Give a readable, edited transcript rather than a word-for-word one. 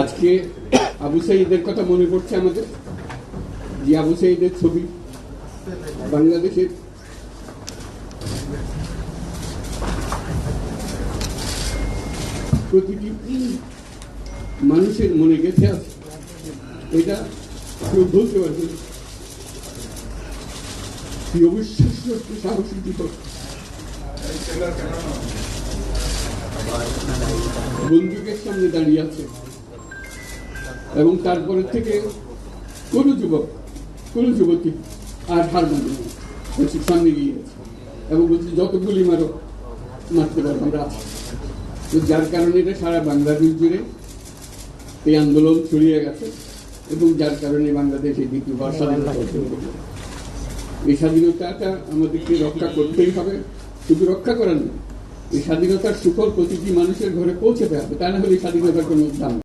আজকে আবু সাঈদের কথা মনে পড়ছে আমাদের, যে আবু সাঈদের ছবি বাংলাদেশের প্রতিটি মানুষের মনে গেছে আছে, এটা কেউ বলতে পারবে না। কি অবিশ্বাস্য একটি সাহসী দিবস। বন্দুকের সামনে দাঁড়িয়ে আছে এবং তারপরে থেকে কোনো যুবক কোনো যুবতী আর হার মানে বলছি সামনে গিয়ে গেছে এবং বলছি যত গুলি মারো মারতে পারবো আমরা আছি। তো যার কারণে এটা সারা বাংলাদেশ জুড়ে এই আন্দোলন ছড়িয়ে গেছে এবং যার কারণে বাংলাদেশ এই দ্বিতীয়বার স্বাধীনতা অর্জন করল। এই স্বাধীনতাটা আমাদেরকে রক্ষা করতেই হবে, শুধু রক্ষা করার নয়, এই স্বাধীনতার সুফল প্রতিটি মানুষের ঘরে পৌঁছাতে হবে, তা না হলে স্বাধীনতার কোনো দাম